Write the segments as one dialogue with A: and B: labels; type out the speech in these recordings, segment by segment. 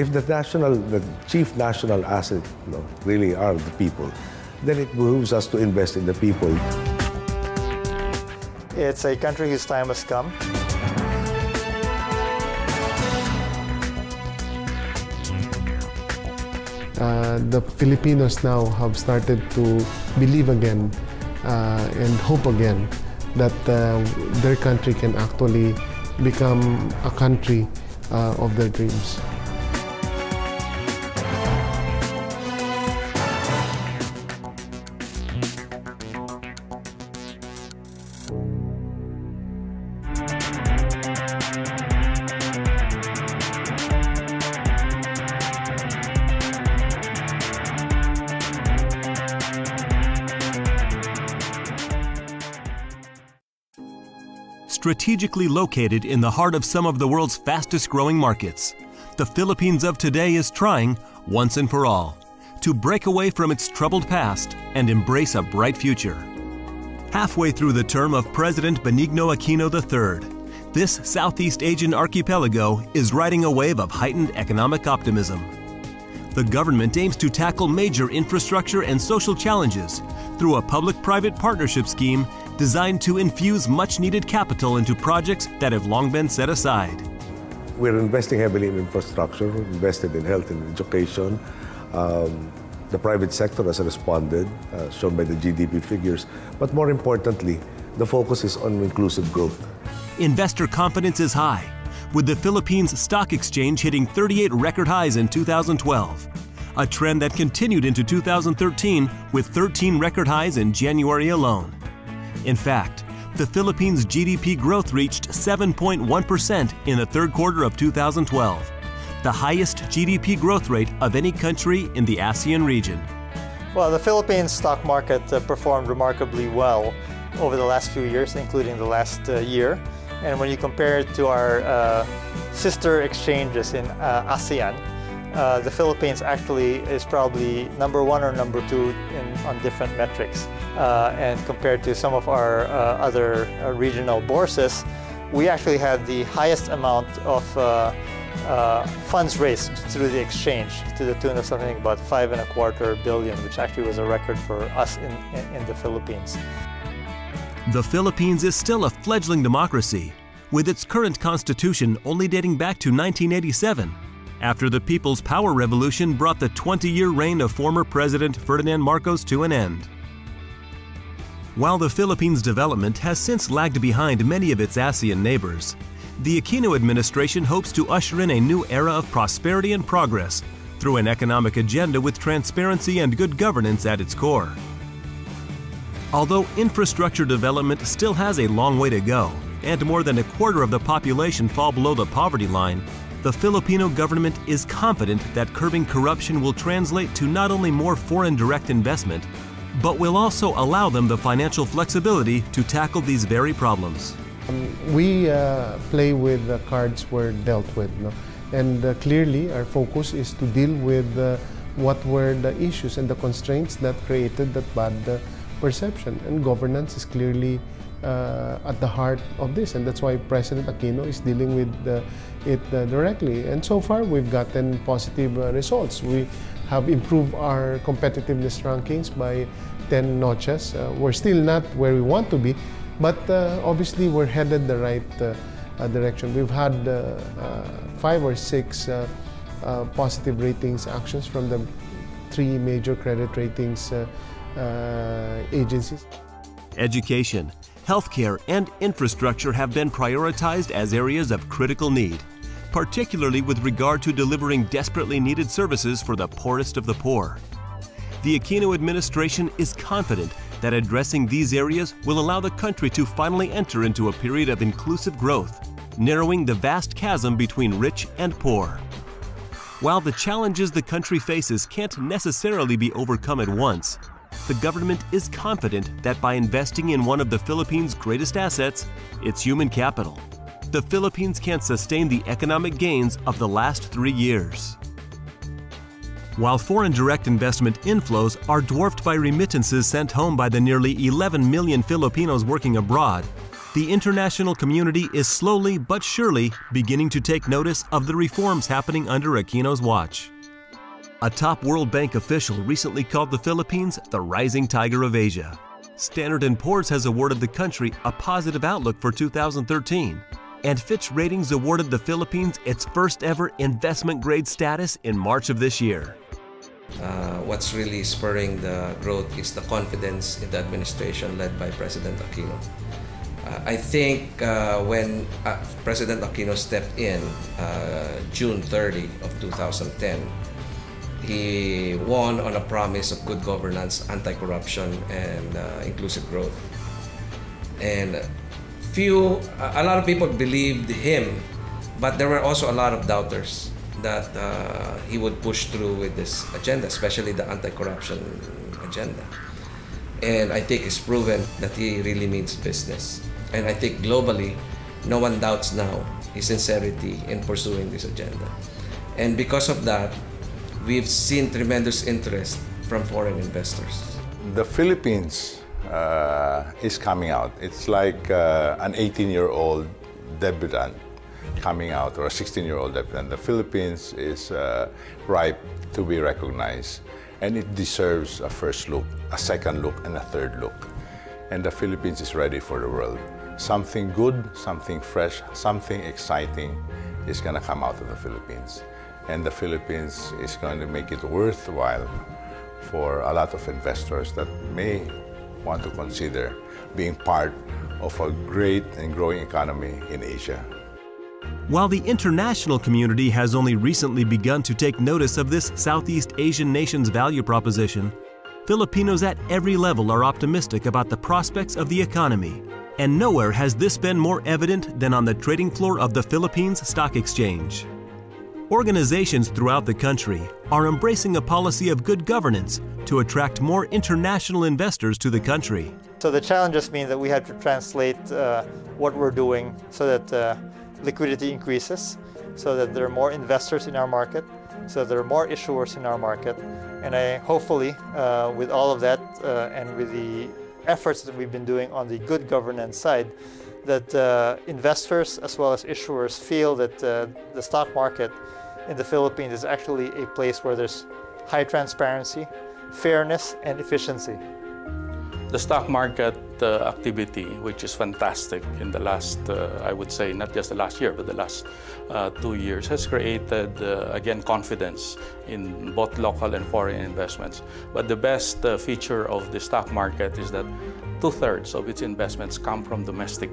A: if the chief national asset, really are the people, then it behooves us to invest in the people.
B: It's a country whose time has come.
C: The Filipinos now have started to believe again and hope again that their country can actually become a country of their dreams.
D: Strategically located in the heart of some of the world's fastest-growing markets, the Philippines of today is trying, once and for all, to break away from its troubled past and embrace a bright future. Halfway through the term of President Benigno Aquino III, this Southeast Asian archipelago is riding a wave of heightened economic optimism. The government aims to tackle major infrastructure and social challenges through a public-private partnership scheme designed to infuse much-needed capital into projects that have long been set aside.
A: We're investing heavily in infrastructure, invested in health and education. The private sector has responded, shown by the GDP figures. But more importantly, the focus is on inclusive growth.
D: Investor confidence is high, with the Philippines Stock Exchange hitting 38 record highs in 2012, a trend that continued into 2013 with 13 record highs in January alone. In fact, the Philippines' GDP growth reached 7.1% in the third quarter of 2012, the highest GDP growth rate of any country in the ASEAN region.
B: Well, the Philippines stock market performed remarkably well over the last few years, including the last year. And when you compare it to our sister exchanges in ASEAN, the Philippines actually is probably number one or number two on different metrics. And compared to some of our other regional bourses, we actually had the highest amount of funds raised through the exchange to the tune of something about $5.25 billion, which actually was a record for us in the Philippines.
D: The Philippines is still a fledgling democracy, with its current constitution only dating back to 1987, after the People's Power Revolution brought the 20-year reign of former President Ferdinand Marcos to an end. While the Philippines' development has since lagged behind many of its ASEAN neighbors, the Aquino administration hopes to usher in a new era of prosperity and progress through an economic agenda with transparency and good governance at its core. Although infrastructure development still has a long way to go, and more than a quarter of the population fall below the poverty line, the Filipino government is confident that curbing corruption will translate to not only more foreign direct investment, but will also allow them the financial flexibility to tackle these very problems.
C: We play with the cards we're dealt with, no? And clearly our focus is to deal with what were the issues and the constraints that created that bad perception. And governance is clearly at the heart of this, and that's why President Aquino is dealing with it directly. And so far, we've gotten positive results. We have improved our competitiveness rankings by 10 notches. We're still not where we want to be, but obviously we're headed the right direction. We've had 5 or 6 positive ratings actions from the 3 major credit ratings agencies.
D: Education, healthcare, and infrastructure have been prioritized as areas of critical need, particularly with regard to delivering desperately needed services for the poorest of the poor. The Aquino administration is confident that addressing these areas will allow the country to finally enter into a period of inclusive growth, narrowing the vast chasm between rich and poor. While the challenges the country faces can't necessarily be overcome at once, the government is confident that by investing in one of the Philippines' greatest assets, its human capital, the Philippines can sustain the economic gains of the last 3 years. While foreign direct investment inflows are dwarfed by remittances sent home by the nearly 11 million Filipinos working abroad, the international community is slowly but surely beginning to take notice of the reforms happening under Aquino's watch. A top World Bank official recently called the Philippines the rising tiger of Asia. Standard & Poor's has awarded the country a positive outlook for 2013, and Fitch Ratings awarded the Philippines its first ever investment grade status in March of this year.
E: What's really spurring the growth is the confidence in the administration led by President Aquino. I think when President Aquino stepped in June 30 of 2010, he won on a promise of good governance, anti-corruption, and inclusive growth. And a lot of people believed him, but there were also a lot of doubters that he would push through with this agenda, especially the anti-corruption agenda. And I think it's proven that he really means business. And I think globally, no one doubts now his sincerity in pursuing this agenda. And because of that, we've seen tremendous interest from foreign investors.
F: The Philippines is coming out. It's like an 18-year-old debutant coming out, or a 16-year-old debutant. The Philippines is ripe to be recognized, and it deserves a first look, a second look, and a third look. And the Philippines is ready for the world. Something good, something fresh, something exciting is going to come out of the Philippines. And the Philippines is going to make it worthwhile for a lot of investors that may want to consider being part of a great and growing economy in Asia.
D: While the international community has only recently begun to take notice of this Southeast Asian nation's value proposition, Filipinos at every level are optimistic about the prospects of the economy. And nowhere has this been more evident than on the trading floor of the Philippines Stock Exchange. Organizations throughout the country are embracing a policy of good governance to attract more international investors to the country.
B: So the challenges mean that we have to translate what we're doing so that liquidity increases, so that there are more investors in our market, so that there are more issuers in our market. And hopefully, with all of that and with the efforts that we've been doing on the good governance side, that investors as well as issuers feel that the stock market in the Philippines is actually a place where there's high transparency, fairness, and efficiency.
G: The stock market activity, which is fantastic in the last, I would say, not just the last year, but the last 2 years, has created, again, confidence in both local and foreign investments. But the best feature of the stock market is that 2/3 of its investments come from domestic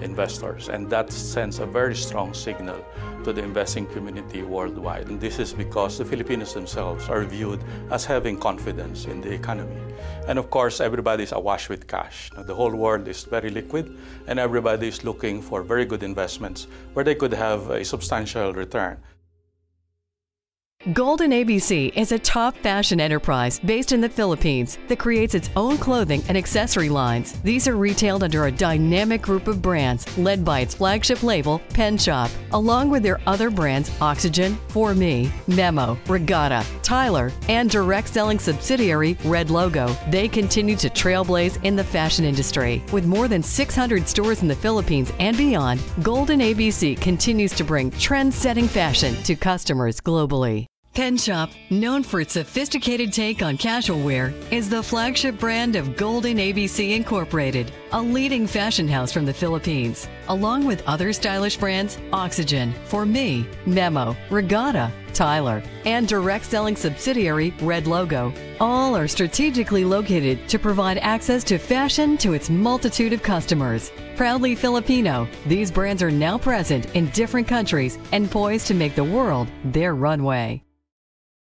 G: investors, and that sends a very strong signal to the investing community worldwide. And this is because the Filipinos themselves are viewed as having confidence in the economy. And of course, everybody is awash with cash. Now, the whole world is very liquid, and everybody is looking for very good investments where they could have a substantial return.
H: Golden ABC is a top fashion enterprise based in the Philippines that creates its own clothing and accessory lines. These are retailed under a dynamic group of brands led by its flagship label, Pen Shop, along with their other brands Oxygen, For Me, Memo, Regatta, Tyler, and direct selling subsidiary Red Logo. They continue to trailblaze in the fashion industry. With more than 600 stores in the Philippines and beyond, Golden ABC continues to bring trend-setting fashion to customers globally. Pen Shop, known for its sophisticated take on casual wear, is the flagship brand of Golden ABC Incorporated, a leading fashion house from the Philippines. Along with other stylish brands, Oxygen, For Me, Memo, Regatta, Tyler, and direct selling subsidiary Red Logo, all are strategically located to provide access to fashion to its multitude of customers. Proudly Filipino, these brands are now present in different countries and poised to make the world their runway.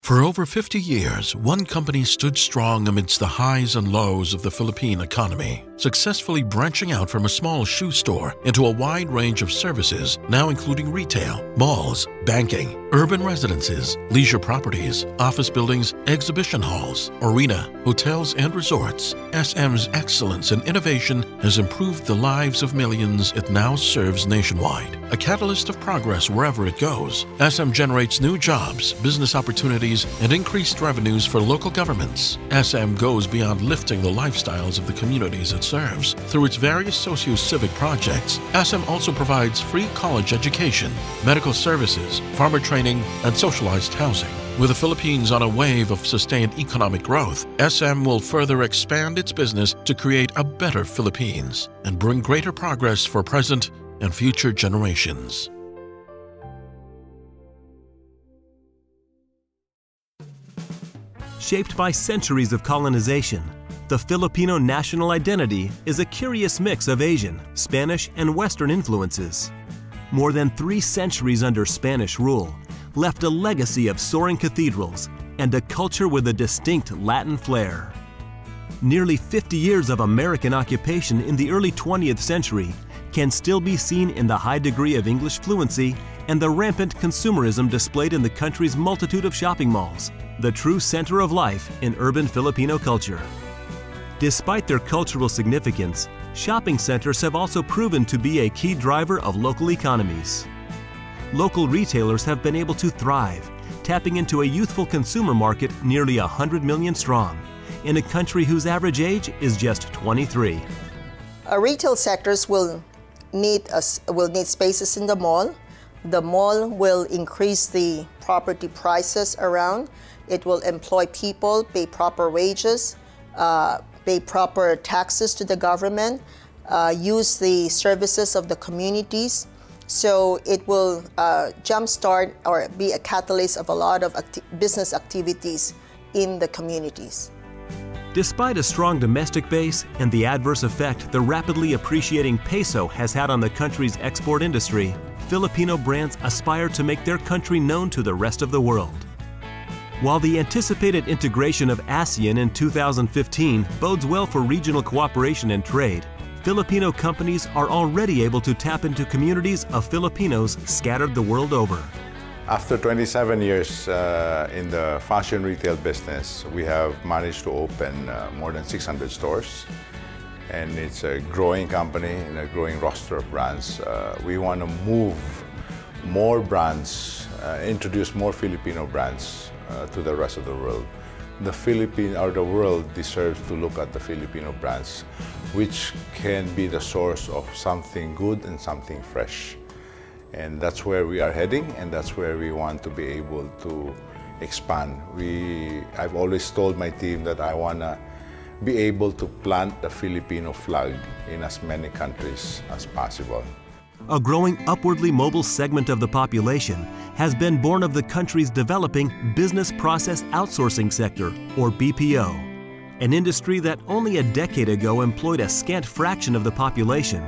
I: For over 50 years, one company stood strong amidst the highs and lows of the Philippine economy, successfully branching out from a small shoe store into a wide range of services, now including retail, malls, banking, urban residences, leisure properties, office buildings, exhibition halls, arena, hotels, and resorts, SM's excellence and innovation has improved the lives of millions it now serves nationwide. A catalyst of progress wherever it goes, SM generates new jobs, business opportunities, and increased revenues for local governments. SM goes beyond lifting the lifestyles of the communities it serves. Through its various socio-civic projects, SM also provides free college education, medical services, farmer training, and socialized housing. With the Philippines on a wave of sustained economic growth, SM will further expand its business to create a better Philippines and bring greater progress for present and future generations.
D: Shaped by centuries of colonization, the Filipino national identity is a curious mix of Asian, Spanish, and Western influences. More than 3 centuries under Spanish rule left a legacy of soaring cathedrals and a culture with a distinct Latin flair. Nearly 50 years of American occupation in the early 20th century can still be seen in the high degree of English fluency and the rampant consumerism displayed in the country's multitude of shopping malls, the true center of life in urban Filipino culture. Despite their cultural significance, shopping centers have also proven to be a key driver of local economies. Local retailers have been able to thrive, tapping into a youthful consumer market nearly 100 million strong, in a country whose average age is just 23.
J: Retail sectors will need spaces in the mall. The mall will increase the property prices around. It will employ people, pay proper wages, pay proper taxes to the government, use the services of the communities. So it will jumpstart or be a catalyst of a lot of business activities in the communities.
D: Despite a strong domestic base and the adverse effect the rapidly appreciating peso has had on the country's export industry, Filipino brands aspire to make their country known to the rest of the world. While the anticipated integration of ASEAN in 2015 bodes well for regional cooperation and trade, Filipino companies are already able to tap into communities of Filipinos scattered the world over.
F: After 27 years in the fashion retail business, we have managed to open more than 600 stores. And it's a growing company and a growing roster of brands. We want to move more brands, introduce more Filipino brands to the rest of the world. The Philippines or the world deserves to look at the Filipino brands, which can be the source of something good and something fresh. And that's where we are heading, and that's where we want to be able to expand. I've always told my team that I want to be able to plant the Filipino flag in as many countries as possible.
D: A growing upwardly mobile segment of the population has been born of the country's developing business process outsourcing sector, or BPO, an industry that only a decade ago employed a scant fraction of the population.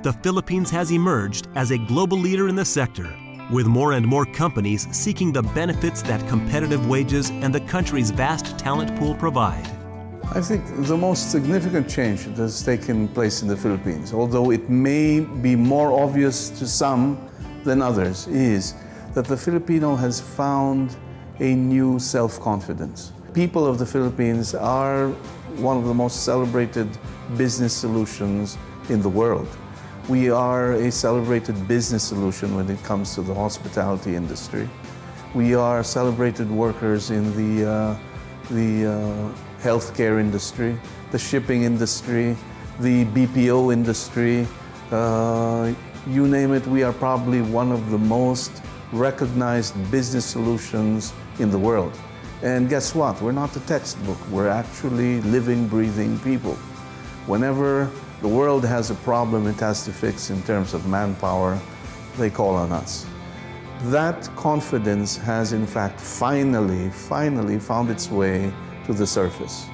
D: The Philippines has emerged as a global leader in the sector, with more and more companies seeking the benefits that competitive wages and the country's vast talent pool provide.
K: I think the most significant change that has taken place in the Philippines, although it may be more obvious to some than others, is that the Filipino has found a new self-confidence. People of the Philippines are one of the most celebrated business solutions in the world. We are a celebrated business solution when it comes to the hospitality industry. We are celebrated workers in the healthcare industry, the shipping industry, the BPO industry. You name it, we are probably one of the most recognized business solutions in the world. And guess what? We're not a textbook. We're actually living, breathing people. Whenever the world has a problem it has to fix in terms of manpower, they call on us. That confidence has in fact finally found its way to the surface.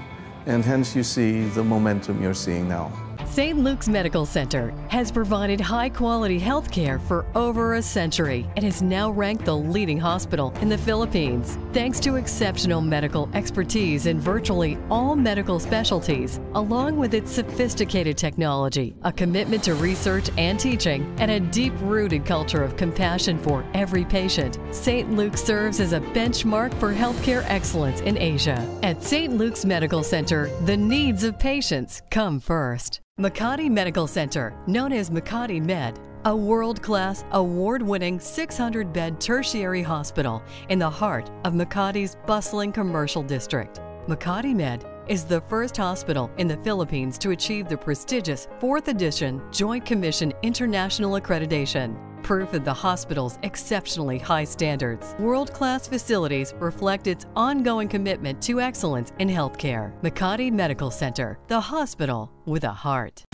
K: And hence you see the momentum you're seeing now.
H: St. Luke's Medical Center has provided high-quality health care for over a century and is now ranked the leading hospital in the Philippines. Thanks to exceptional medical expertise in virtually all medical specialties, along with its sophisticated technology, a commitment to research and teaching, and a deep-rooted culture of compassion for every patient, St. Luke serves as a benchmark for healthcare excellence in Asia. At St. Luke's Medical Center, the needs of patients come first. Makati Medical Center, known as Makati Med, a world-class, award-winning 600-bed tertiary hospital in the heart of Makati's bustling commercial district. Makati Med is the first hospital in the Philippines to achieve the prestigious 4th edition Joint Commission International Accreditation, proof of the hospital's exceptionally high standards. World-class facilities reflect its ongoing commitment to excellence in healthcare. Makati Medical Center, the hospital with a heart.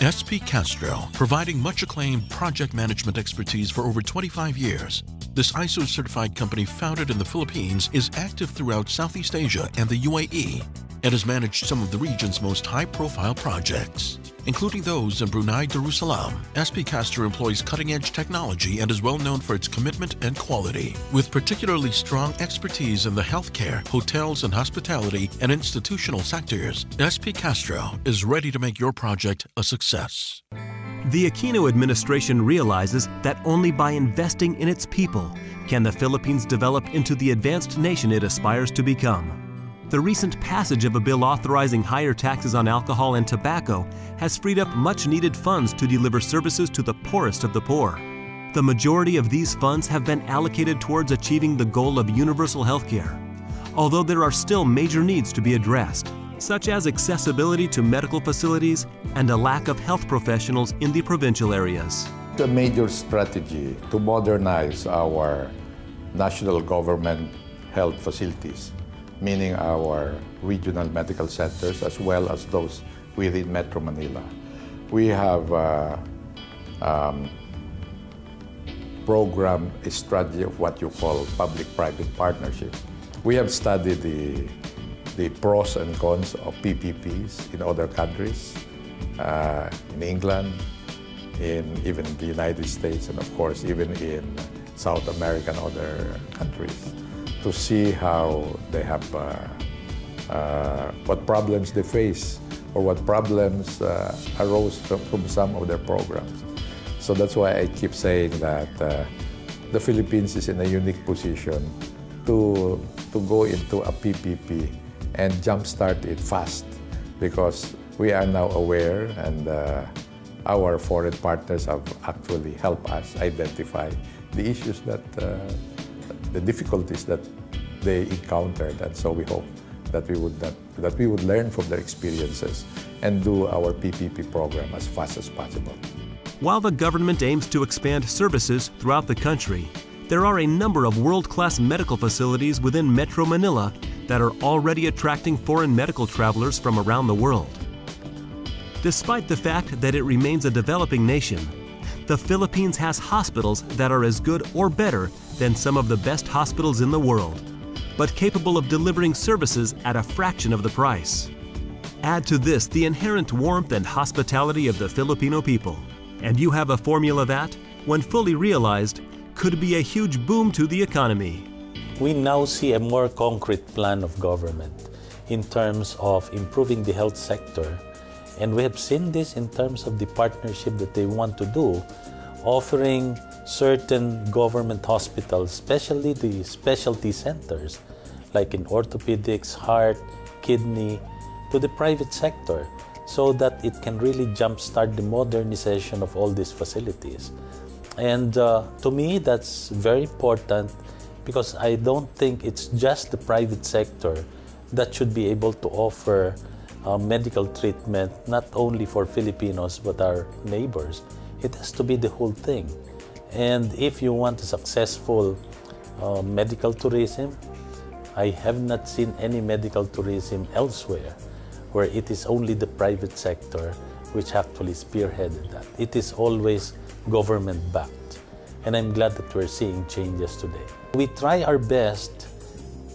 I: SP Castro, providing much acclaimed project management expertise for over 25 years. This ISO-certified company founded in the Philippines is active throughout Southeast Asia and the UAE and has managed some of the region's most high-profile projects, including those in Brunei Darussalam. SP Castro employs cutting-edge technology and is well known for its commitment and quality. With particularly strong expertise in the healthcare, hotels and hospitality, and institutional sectors, SP Castro is ready to make your project a success.
D: The Aquino administration realizes that only by investing in its people can the Philippines develop into the advanced nation it aspires to become. The recent passage of a bill authorizing higher taxes on alcohol and tobacco has freed up much-needed funds to deliver services to the poorest of the poor. The majority of these funds have been allocated towards achieving the goal of universal health care, although there are still major needs to be addressed, such as accessibility to medical facilities and a lack of health professionals in the provincial areas.
L: The major strategy to modernize our national government health facilities, meaning our regional medical centers as well as those within Metro Manila. We have programmed a strategy of what you call public-private partnership. We have studied the pros and cons of PPPs in other countries, in England, even in the United States, and of course even in South America and other countries, to see how they have, what problems they face or what problems arose from some of their programs. So that's why I keep saying that the Philippines is in a unique position to go into a PPP and jumpstart it fast, because we are now aware and our foreign partners have actually helped us identify the issues that the difficulties that they encountered, and so we hope that we would learn from their experiences and do our PPP program as fast as possible.
D: While the government aims to expand services throughout the country, there are a number of world-class medical facilities within Metro Manila that are already attracting foreign medical travelers from around the world. Despite the fact that it remains a developing nation, the Philippines has hospitals that are as good or better than some of the best hospitals in the world, but capable of delivering services at a fraction of the price. Add to this the inherent warmth and hospitality of the Filipino people, and you have a formula that, when fully realized, could be a huge boom to the economy.
M: We now see a more concrete plan of government in terms of improving the health sector. And we have seen this in terms of the partnership that they want to do, offering certain government hospitals, especially the specialty centers, like in orthopedics, heart, kidney, to the private sector, so that it can really jumpstart the modernization of all these facilities. And to me, that's very important, because I don't think it's just the private sector that should be able to offer medical treatment, not only for Filipinos but our neighbors. It has to be the whole thing. And if you want a successful medical tourism, I have not seen any medical tourism elsewhere where it is only the private sector which actually spearheaded that. It is always government-backed. And I'm glad that we're seeing changes today. We try our best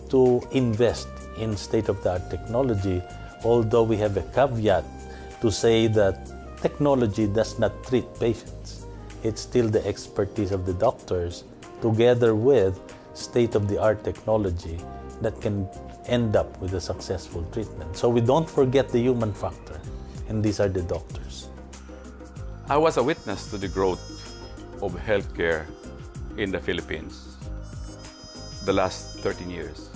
M: to invest in state-of-the-art technology, although we have a caveat to say that technology does not treat patients. It's still the expertise of the doctors together with state-of-the-art technology that can end up with a successful treatment. So we don't forget the human factor, and these are the doctors.
N: I was a witness to the growth of healthcare in the Philippines the last 13 years.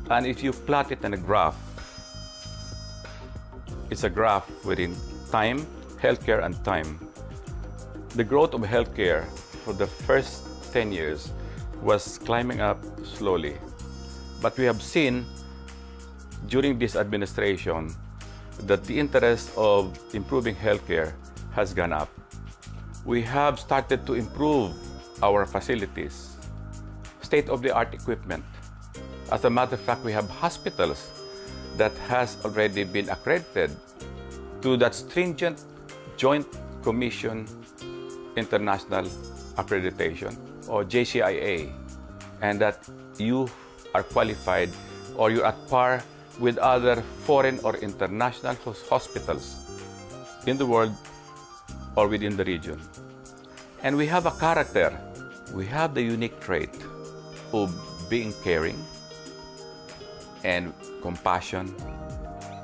N: And if you plot it in a graph, it's a graph within time, healthcare and time. The growth of healthcare for the first 10 years was climbing up slowly. But we have seen during this administration that the interest of improving healthcare has gone up. We have started to improve our facilities, state-of-the-art equipment. As a matter of fact, we have hospitals that has already been accredited to that stringent Joint Commission International Accreditation, or JCIA, and that you are qualified or you're at par with other foreign or international hospitals in the world or within the region. And we have a character, we have the unique trait of being caring and compassion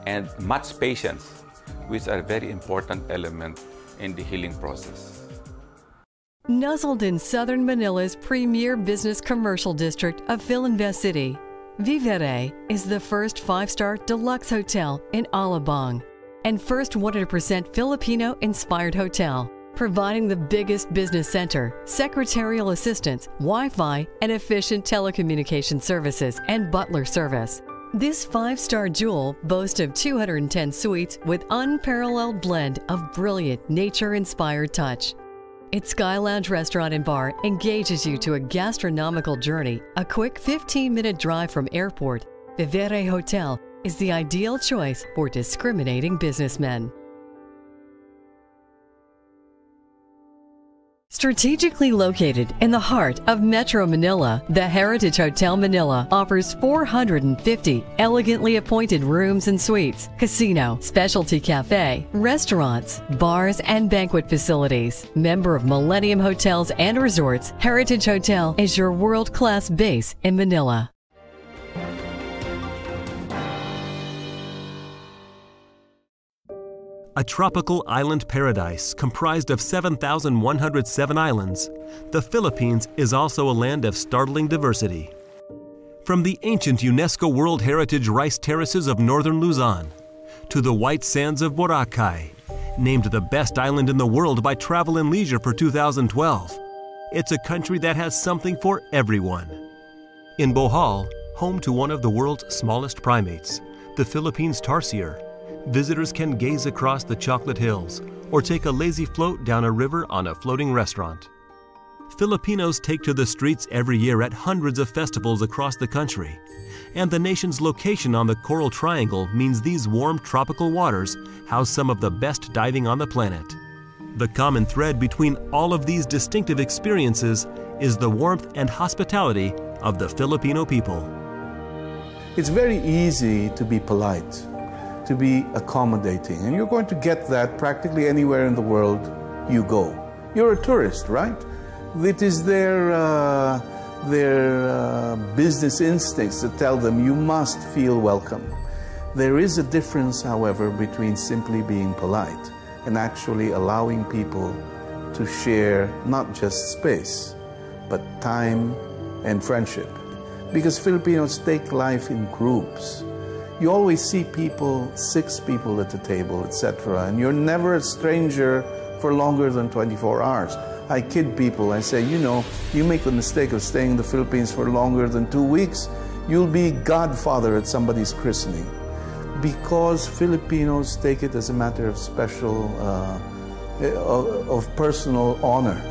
N: and much patience, which are very important elements in the healing process.
H: Nuzzled in southern Manila's premier business commercial district of Philinvest City, Vivere is the first 5-star deluxe hotel in Alabang and first 100% Filipino-inspired hotel, providing the biggest business center, secretarial assistance, Wi-Fi, and efficient telecommunication services and butler service. This 5-star jewel boasts of 210 suites with unparalleled blend of brilliant nature-inspired touch. Its Sky Lounge restaurant and bar engages you to a gastronomical journey, a quick 15-minute drive from airport. Vivere Hotel is the ideal choice for discriminating businessmen. Strategically located in the heart of Metro Manila, the Heritage Hotel Manila offers 450 elegantly appointed rooms and suites, casino, specialty cafe, restaurants, bars, and banquet facilities. Member of Millennium Hotels and Resorts, Heritage Hotel is your world-class base in Manila.
D: A tropical island paradise comprised of 7,107 islands, the Philippines is also a land of startling diversity. From the ancient UNESCO World Heritage rice terraces of northern Luzon to the white sands of Boracay, named the best island in the world by Travel and Leisure for 2012, it's a country that has something for everyone. In Bohol, home to one of the world's smallest primates, the Philippines tarsier, visitors can gaze across the chocolate hills or take a lazy float down a river on a floating restaurant. Filipinos take to the streets every year at hundreds of festivals across the country, and the nation's location on the Coral Triangle means these warm tropical waters house some of the best diving on the planet. The common thread between all of these distinctive experiences is the warmth and hospitality of the Filipino people.
K: It's very easy to be polite, to be accommodating, and you're going to get that practically anywhere in the world you go. You're a tourist, right? It is their business instincts that tell them you must feel welcome. There is a difference, however, between simply being polite and actually allowing people to share not just space, but time and friendship. Because Filipinos take life in groups. You always see people, 6 people at the table, etc., and you're never a stranger for longer than 24 hours. I kid people, I say, you know, you make the mistake of staying in the Philippines for longer than 2 weeks, you'll be godfather at somebody's christening. Because Filipinos take it as a matter of special, of personal honor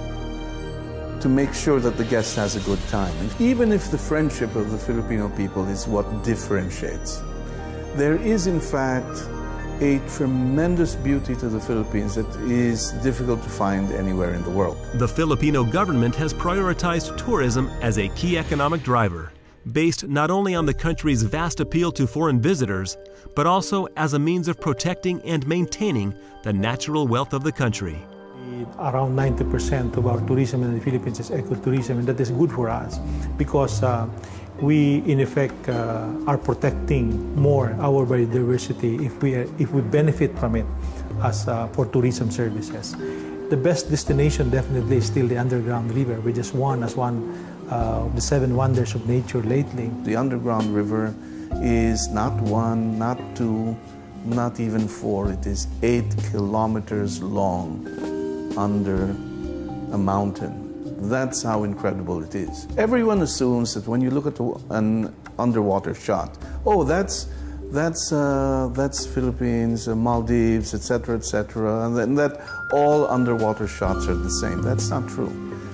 K: to make sure that the guest has a good time. Even if the friendship of the Filipino people is what differentiates, there is, in fact, a tremendous beauty to the Philippines that is difficult to find anywhere in the world.
D: The Filipino government has prioritized tourism as a key economic driver, based not only on the country's vast appeal to foreign visitors, but also as a means of protecting and maintaining the natural wealth of the country.
O: Around 90% of our tourism in the Philippines is ecotourism, and that is good for us because we, in effect, are protecting more our biodiversity if we benefit from it as for tourism services. The best destination definitely is still the underground river. We just won as one of the 7 wonders of nature lately.
K: The underground river is not 1, not 2, not even 4. It is 8 kilometers long under a mountain. That's how incredible it is. Everyone assumes that when you look at an underwater shot, oh, that's Philippines, Maldives, etc., and that all underwater shots are the same. That's not true.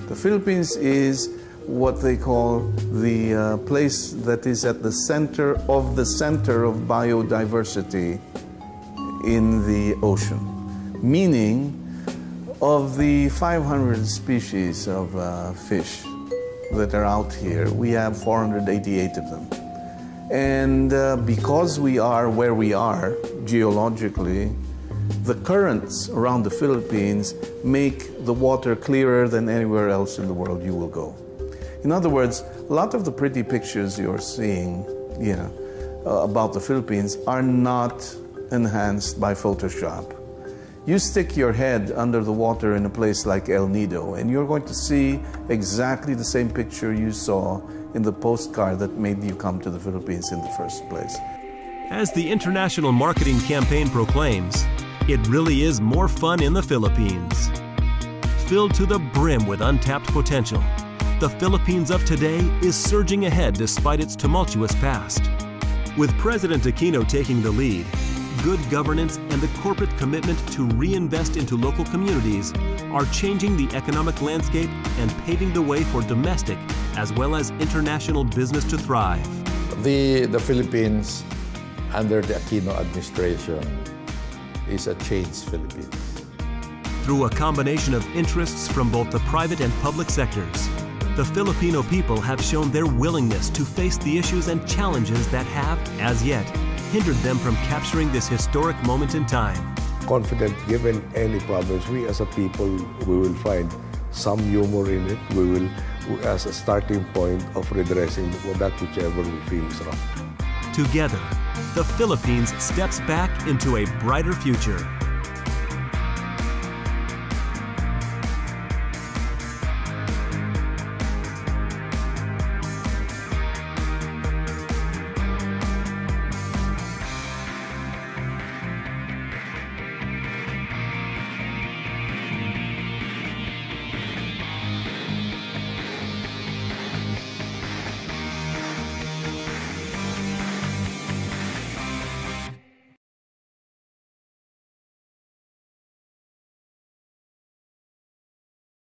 K: The Philippines is what they call the place that is at the center of biodiversity in the ocean, meaning of the 500 species of fish that are out here, we have 488 of them. And because we are where we are geologically, the currents around the Philippines make the water clearer than anywhere else in the world you will go. In other words, a lot of the pretty pictures you're seeing, about the Philippines are not enhanced by Photoshop. You stick your head under the water in a place like El Nido, and you're going to see exactly the same picture you saw in the postcard that made you come to the Philippines in the first place.
D: As the international marketing campaign proclaims, it really is more fun in the Philippines. Filled to the brim with untapped potential, the Philippines of today is surging ahead despite its tumultuous past. With President Aquino taking the lead, good governance and the corporate commitment to reinvest into local communities are changing the economic landscape and paving the way for domestic as well as international business to thrive.
L: The Philippines, under the Aquino administration, is a changed Philippines.
D: Through a combination of interests from both the private and public sectors, the Filipino people have shown their willingness to face the issues and challenges that have, as yet, hindered them from capturing this historic moment in time.
A: Confident, given any problems, we as a people, we will find some humor in it. We will, as a starting point of redressing that whichever we feel is wrong.
D: Together, the Philippines steps back into a brighter future.